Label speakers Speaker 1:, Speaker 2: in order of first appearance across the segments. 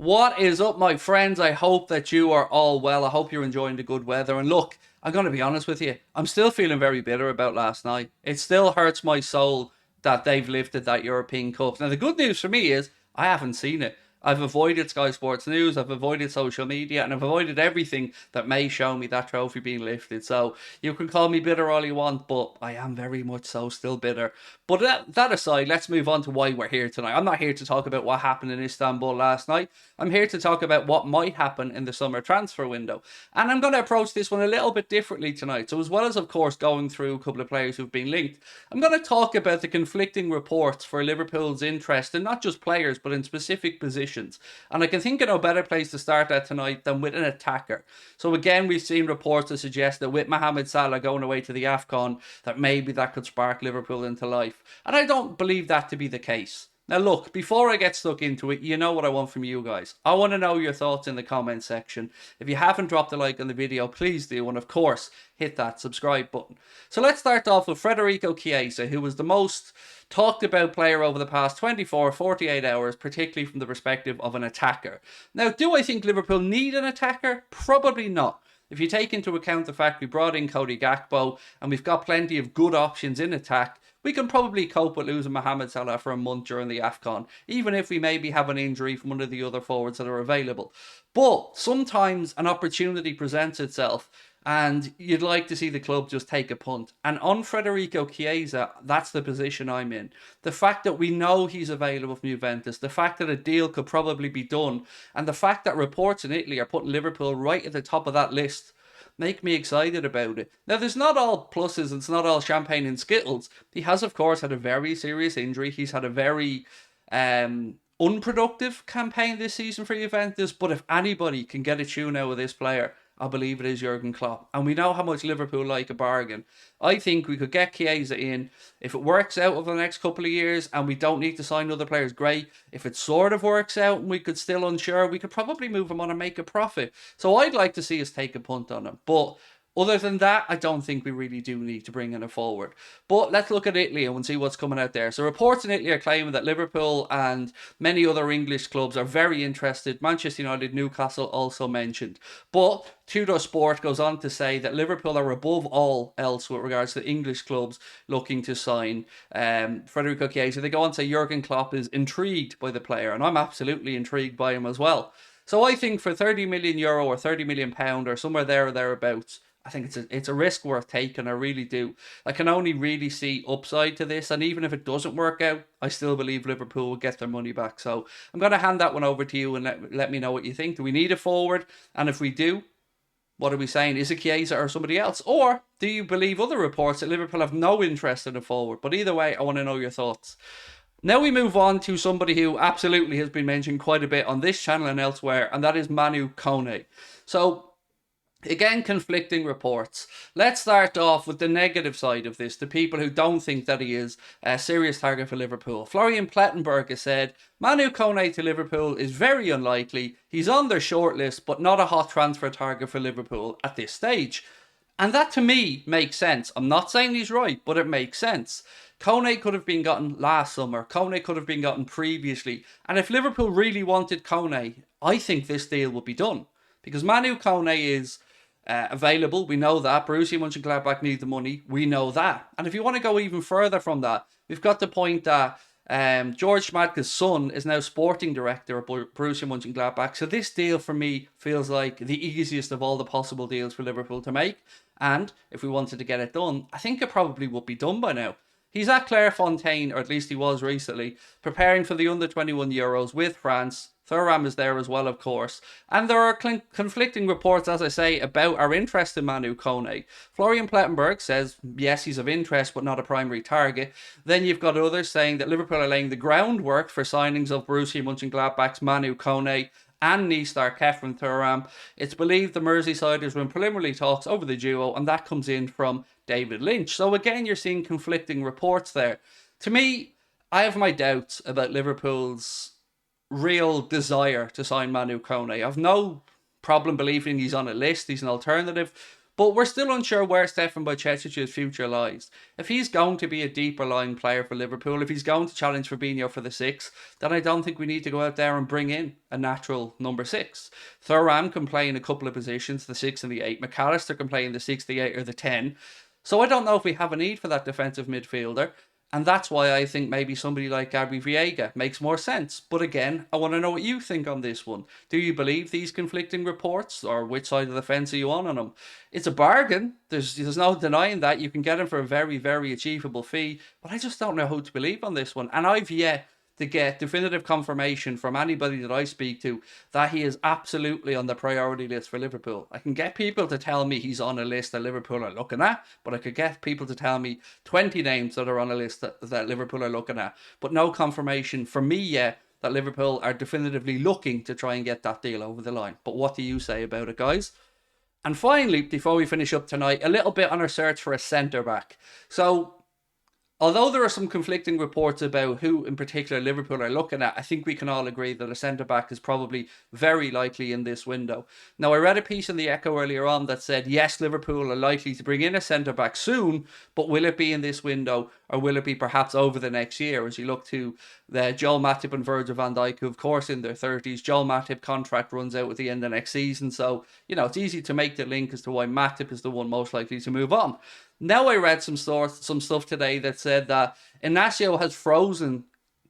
Speaker 1: What is up, my friends? I hope that you are all well. I hope you're enjoying the good weather. And look, I'm going to be honest with you. I'm still feeling very bitter about last night. It still hurts my soul that they've lifted that European Cup. Now, the good news for me is I haven't seen it. I've avoided Sky Sports News, I've avoided social media, and I've avoided everything that may show me that trophy being lifted. So you can call me bitter all you want, but I am very much so still bitter. But that aside, let's move on to why we're here tonight. I'm not here to talk about what happened in Istanbul last night. I'm here to talk about what might happen in the summer transfer window. And I'm going to approach this one a little bit differently tonight. So as well as, of course, going through a couple of players who've been linked, I'm going to talk about the conflicting reports for Liverpool's interest in not just players, but in specific positions. And I can think of no better place to start that tonight than with an attacker. So again, we've seen reports that suggest that with Mohamed Salah going away to the AFCON, that maybe that could spark Liverpool into life. And I don't believe that to be the case. Now look, before I get stuck into it, you know what I want from you guys. I want to know your thoughts in the comment section. If you haven't dropped a like on the video, please do. And of course, hit that subscribe button. So let's start off with Federico Chiesa, who was the most talked about player over the past 24, 48 hours, particularly from the perspective of an attacker. Now, do I think Liverpool need an attacker? Probably not. If you take into account the fact we brought in Cody Gakpo and we've got plenty of good options in attack, we can probably cope with losing Mohamed Salah for a month during the AFCON, even if we maybe have an injury from one of the other forwards that are available. But sometimes an opportunity presents itself and you'd like to see the club just take a punt. And on Federico Chiesa, that's the position I'm in. The fact that we know he's available from Juventus, the fact that a deal could probably be done, and the fact that reports in Italy are putting Liverpool right at the top of that list make me excited about it. Now, there's not all pluses and it's not all champagne and skittles. He has, of course, had a very serious injury. He's had a very unproductive campaign this season for Juventus. But if anybody can get a tune out of this player, I believe it is Jurgen Klopp. And we know how much Liverpool like a bargain. I think we could get Chiesa in. If it works out over the next couple of years and we don't need to sign other players, great. If it sort of works out and we could still unsure, we could probably move him on and make a profit. So I'd like to see us take a punt on him. But other than that, I don't think we really do need to bring in a forward. But let's look at Italy and see what's coming out there. So reports in Italy are claiming that Liverpool and many other English clubs are very interested. Manchester United, Newcastle also mentioned. But Tudor Sport goes on to say that Liverpool are above all else with regards to English clubs looking to sign Federico Chiesa. They go on to say Jurgen Klopp is intrigued by the player, and I'm absolutely intrigued by him as well. So I think for €30 million or £30 million or somewhere there or thereabouts, I think it's a risk worth taking. I really do. I can only really see upside to this, and even if it doesn't work out, I still believe Liverpool will get their money back. So I'm going to hand that one over to you and let me know what you think. Do we need a forward? And if we do, what are we saying? Is it Chiesa or somebody else? Or do you believe other reports that Liverpool have no interest in a forward? But either way, I want to know your thoughts. Now we move on to somebody who absolutely has been mentioned quite a bit on this channel and elsewhere, and that is Manu Kone. So again, conflicting reports. Let's start off with the negative side of this, the people who don't think that he is a serious target for Liverpool. Florian Plettenberg has said, Manu Kone to Liverpool is very unlikely. He's on their shortlist, but not a hot transfer target for Liverpool at this stage. And that to me makes sense. I'm not saying he's right, but it makes sense. Kone could have been gotten last summer. Kone could have been gotten previously. And if Liverpool really wanted Kone, I think this deal would be done. Because Manu Kone is available, we know that. Borussia Mönchengladbach need the money, we know that. And if you want to go even further from that, we've got the point that George Schmadtke's son is now sporting director at Borussia Mönchengladbach. So this deal for me feels like the easiest of all the possible deals for Liverpool to make. And if we wanted to get it done, I think it probably would be done by now. He's at Clairefontaine, or at least he was recently, preparing for the under-21 Euros with France. Thuram is there as well, of course. And there are conflicting reports, as I say, about our interest in Manu Kone. Florian Plettenberg says, yes, he's of interest, but not a primary target. Then you've got others saying that Liverpool are laying the groundwork for signings of Borussia Mönchengladbach's Manu Kone and Nice star Kefren Thuram. It's believed the Merseysiders were in preliminary talks over the duo, and that comes in from David Lynch. So again, you're seeing conflicting reports there. To me, I have my doubts about Liverpool's real desire to sign Manu Kone. I've no problem believing he's on a list, he's an alternative, But we're still unsure where Stefan Bajcetic's future lies. If he's going to be a deeper line player for Liverpool, if he's going to challenge Fabinho for the 6, then I don't think we need to go out there and bring in a natural number 6. Thuram can play in a couple of positions, the 6 and the 8. McAllister can play in the 6, the 8 or the 10. So I don't know if we have a need for that defensive midfielder. And that's why I think maybe somebody like Gabby Viega makes more sense. But again, I want to know what you think on this one. Do you believe these conflicting reports, or which side of the fence are you on them? It's a bargain. There's no denying that. You can get him for a very, very achievable fee. But I just don't know who to believe on this one. And I've yet to get definitive confirmation from anybody that I speak to that he is absolutely on the priority list for Liverpool. I can get people to tell me he's on a list that Liverpool are looking at, but I could get people to tell me 20 names that are on a list that Liverpool are looking at, but no confirmation from me yet that Liverpool are definitively looking to try and get that deal over the line. But what do you say about it, guys? And finally, before we finish up tonight, a little bit on our search for a centre-back. So, although there are some conflicting reports about who in particular Liverpool are looking at, I think we can all agree that a centre-back is probably very likely in this window. Now, I read a piece in the Echo earlier on that said, yes, Liverpool are likely to bring in a centre-back soon, but will it be in this window, or will it be perhaps over the next year, as you look to the Joel Matip and Virgil van Dijk, who of course in their 30s. Joel Matip contract runs out at the end of next season, so, it's easy to make the link as to why Matip is the one most likely to move on. Now I read some stuff today that said that Inacio has frozen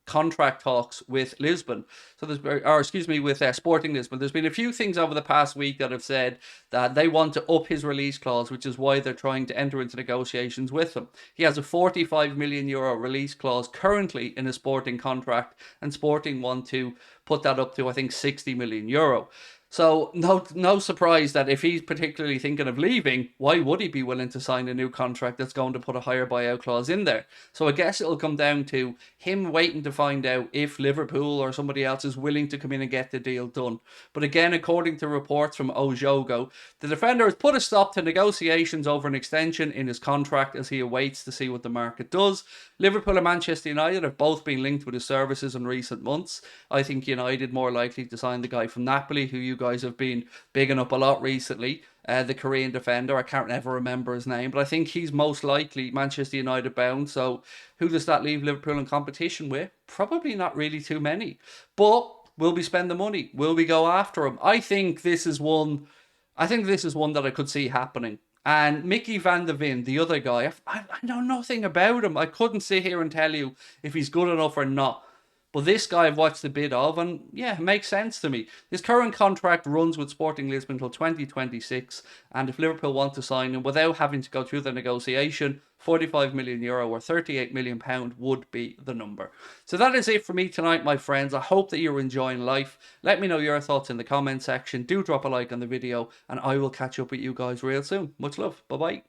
Speaker 1: contract talks with Lisbon. So with Sporting Lisbon. There's been a few things over the past week that have said that they want to up his release clause, which is why they're trying to enter into negotiations with him. He has a 45 million euro release clause currently in a Sporting contract, and Sporting want to put that up to, I think, 60 million euro. So no surprise that if he's particularly thinking of leaving, why would he be willing to sign a new contract that's going to put a higher buyout clause in there? So I guess it'll come down to him waiting to find out if Liverpool or somebody else is willing to come in and get the deal done. But again, according to reports from Ojogo, the defender has put a stop to negotiations over an extension in his contract as he awaits to see what the market does. Liverpool and Manchester United have both been linked with his services in recent months. I think United more likely to sign the guy from Napoli, who you guys have been bigging up a lot recently, the Korean defender. I can't ever remember his name, but I think he's most likely Manchester United bound. So who does that leave Liverpool in competition with? Probably not really too many. But will we spend the money? Will we go after him? I think this is one that I could see happening. And Mickey van de Ven, the other guy, I know nothing about him. I couldn't sit here and tell you if he's good enough or not. But this guy I've watched a bit of, and yeah, it makes sense to me. His current contract runs with Sporting Lisbon until 2026, and if Liverpool want to sign him without having to go through the negotiation, 45 million euro or 38 million pound would be the number. So that is it for me tonight, my friends. I hope that you're enjoying life. Let me know your thoughts in the comment section. Do drop a like on the video, and I will catch up with you guys real soon. Much love. Bye-bye.